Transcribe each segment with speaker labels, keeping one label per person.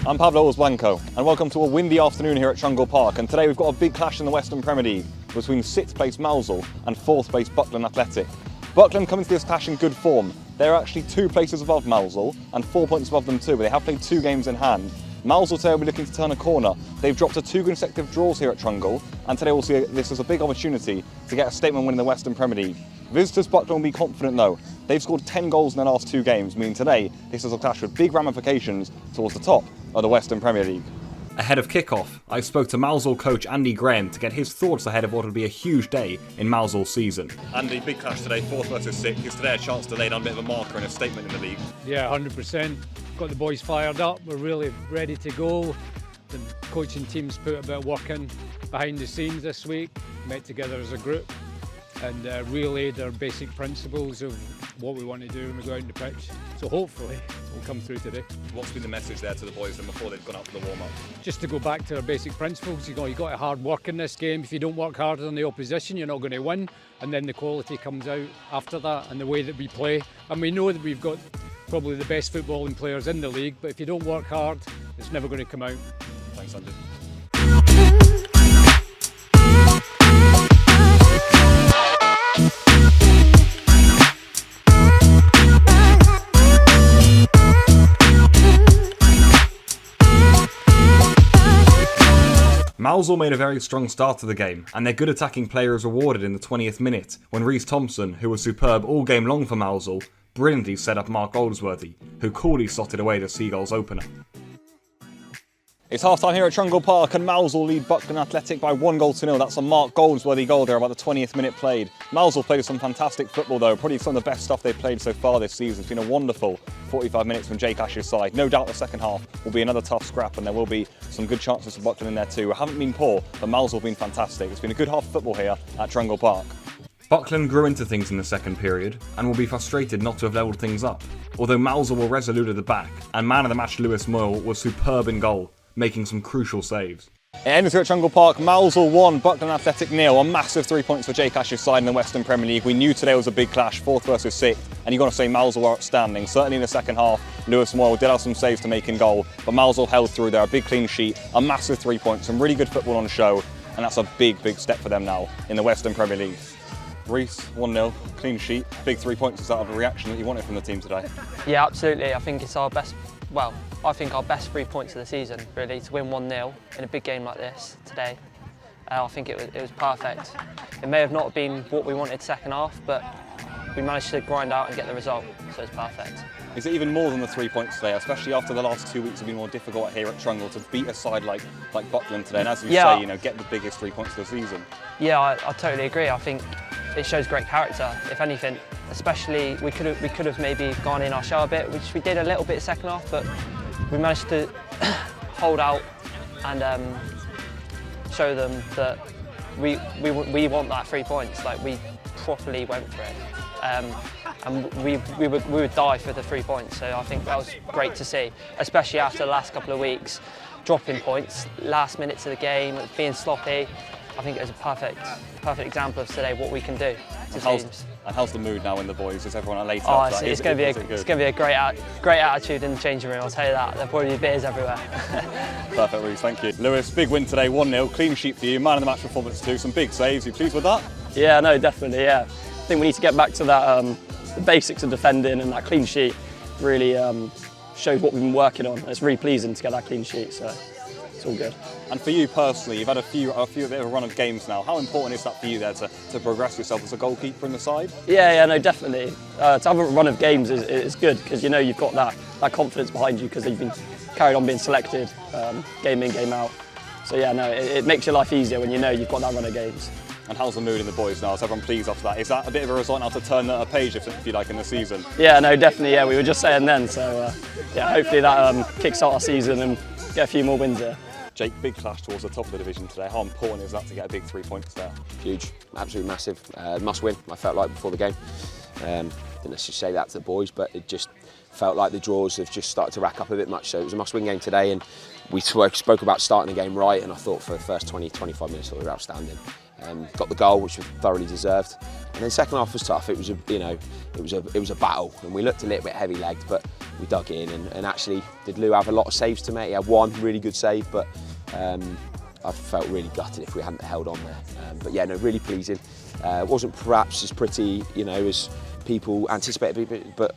Speaker 1: I'm Pablo Blanco, and welcome to a windy afternoon here at Trungle Park. And today we've got a big clash in the Western Premier League between 6th place Mousehole and 4th place Buckland Athletic. Buckland come into this clash in good form. They're actually 2 places above Mousehole and 4 points above them too, but they have played 2 games in hand. Mousehole today will be looking to turn a corner. They've dropped to 2 consecutive draws here at Trungle, and today we'll see this as a big opportunity to get a statement win in the Western Premier League. Visitors Buckland will be confident though. They've scored 10 goals in their last 2 games, meaning today this is a clash with big ramifications towards the top of the Western Premier League.
Speaker 2: Ahead of kick-off, I spoke to Mousehole coach Andy Graham to get his thoughts ahead of what will be a huge day in Mousehole's season.
Speaker 1: Andy, big clash today, 4th versus 6th. Is today a chance to lay down a bit of a marker and a statement in the league?
Speaker 3: Yeah, 100%. Got the boys fired up. We're really ready to go. The coaching team's put a bit of work in behind the scenes this week, met together as a group and relayed our basic principles of what we want to do when we go out on the pitch. So hopefully we'll come through today.
Speaker 1: What's been the message there to the boys then before they've gone out for the warm-up?
Speaker 3: Just to go back to our basic principles, you've got to hard work in this game. If you don't work harder than the opposition, you're not going to win. And then the quality comes out after that and the way that we play. And we know that we've got probably the best footballing players in the league, but if you don't work hard, it's never going to come out.
Speaker 1: Thanks, Andy.
Speaker 2: Mousehole made a very strong start to the game, and their good attacking player is rewarded in the 20th minute when Reece Thompson, who was superb all game long for Mousehole, brilliantly set up Mark Goldsworthy, who coolly slotted away the Seagulls opener.
Speaker 1: It's half-time here at Trungle Park and Mousehole lead Buckland Athletic by 1-0. That's a Mark Goldsworthy goal there about the 20th minute played. Mousehole played some fantastic football though, probably some of the best stuff they've played so far this season. It's been a wonderful 45 minutes from Jake Ash's side. No doubt the second half will be another tough scrap and there will be some good chances for Buckland in there too. We haven't been poor, but Mousehole have been fantastic. It's been a good half of football here at Trungle Park.
Speaker 2: Buckland grew into things in the second period and will be frustrated not to have levelled things up, although Mousehole were resolute at the back and man of the match Lewis Moyle was superb in goal, making some crucial saves.
Speaker 1: It ends here at Trungle Park. Mousehole 1, Buckland Athletic 0. A massive 3 points for Jake Ash's side in the Western Premier League. We knew today was a big clash, 4th versus 6th, and you've got to say Mousehole were outstanding. Certainly in the second half, Lewis Moyle did have some saves to make in goal, but Mousehole held through there. A big clean sheet, a massive 3 points, some really good football on show, and that's a big step for them now in the Western Premier League. Reece, 1-0, clean sheet, big 3 points. Is that the reaction that you wanted from the team today?
Speaker 4: Yeah, absolutely. I think it's our best, I think our best 3 points of the season, really, to win 1-0 in a big game like this today. I think it was perfect. It may have not been what we wanted second half, but we managed to grind out and get the result, so it's perfect.
Speaker 1: Is it even more than the 3 points today, especially after the last 2 weeks have been more difficult here at Trungle to beat a side like Buckland today, and as you say, get the biggest 3 points of the season? Yeah,
Speaker 4: I totally agree. I think it shows great character, if anything. Especially, we could have maybe gone in our shell a bit, which we did a little bit second half, but we managed to hold out and show them that we want that 3 points. Like, we properly went for it, and we would die for the 3 points. So I think that was great to see, especially after the last couple of weeks, dropping points, last minutes of the game, being sloppy. I think it was a perfect example of today what we can do to teams.
Speaker 1: And how's the mood now in the boys? Is everyone elated?
Speaker 4: It's going to be a great attitude in the changing room, I'll tell you that. There'll probably be beers everywhere.
Speaker 1: Perfect, Reece, thank you. Lewis, big win today, 1-0, clean sheet for you, man of the match performance too, some big saves. Are you pleased with that?
Speaker 5: Yeah, no, definitely, yeah. I think we need to get back to that, the basics of defending, and that clean sheet really showed what we've been working on. It's really pleasing to get that clean sheet, so it's all good.
Speaker 1: And for you personally, you've had a bit of a run of games now. How important is that for you there to progress yourself as a goalkeeper in the side?
Speaker 5: Yeah, no, definitely. To have a run of games is good because you know you've got that confidence behind you because you've been carried on being selected game in, game out. So yeah, no, it makes your life easier when you know you've got that run of games.
Speaker 1: And how's the mood in the boys now? Is everyone pleased after that? Is that a bit of a result now to turn a page, if you like, in the season?
Speaker 5: Yeah, no, definitely. Yeah, we were just saying then. So yeah, hopefully that kicks out our season and get a few more wins there.
Speaker 1: Jake, big clash towards the top of the division today. How important is that to get a big 3 points there?
Speaker 6: Huge, absolutely massive. Must win, I felt like, before the game. Didn't necessarily say that to the boys, but it just felt like the draws have just started to rack up a bit much. So it was a must-win game today, and we spoke about starting the game right, and I thought for the first 20-25 minutes we were outstanding. got the goal, which was thoroughly deserved. And then second half was tough. It was a battle, and we looked a little bit heavy-legged, but we dug in. And actually, did Lou have a lot of saves to make? He had one really good save, but I felt really gutted if we hadn't held on there. But yeah, no, really pleasing. It wasn't perhaps as pretty, as people anticipated, but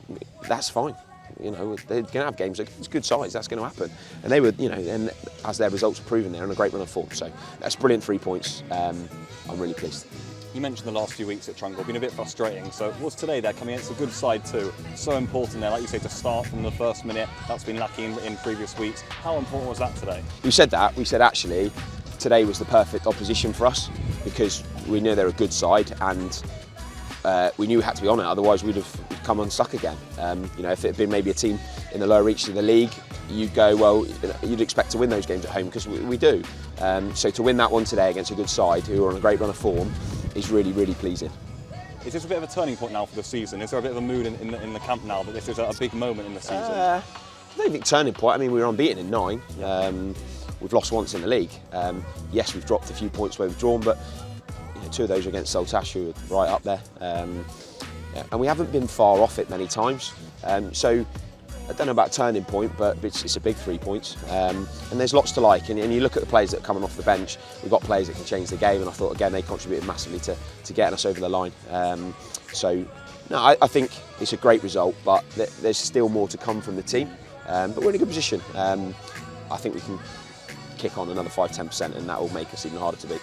Speaker 6: that's fine. They're going to have games against good sides. That's going to happen. And they were, and as their results are proving, they're on a great run of form. So that's brilliant 3 points. I'm really pleased.
Speaker 1: You mentioned the last few weeks at Trungle been a bit frustrating. So was today there coming against a good side too? So important there, like you say, to start from the first minute. That's been lacking in previous weeks. How important was that today?
Speaker 6: We said that. We said actually today was the perfect opposition for us because we knew they're a good side and we knew we had to be on it. Otherwise, we'd have come unstuck again. If it had been maybe a team in the lower reaches of the league, you'd go, well, you'd expect to win those games at home because we do. So to win that one today against a good side who are on a great run of form is really, really pleasing.
Speaker 1: Is this a bit of a turning point now for the season? Is there a bit of a mood in the camp now that this is a big moment in the season?
Speaker 6: I don't think turning point. I mean, we were unbeaten in 9. We've lost once in the league. Yes, we've dropped a few points where we've drawn, but 2 of those are against Saltash, who are right up there. And we haven't been far off it many times. So I don't know about turning point, but it's a big 3 points. And there's lots to like. And you look at the players that are coming off the bench. We've got players that can change the game. And I thought, again, they contributed massively to getting us over the line. I think it's a great result, but there's still more to come from the team. But we're in a good position. I think we can kick on another 5-10%, and that will make us even harder to beat.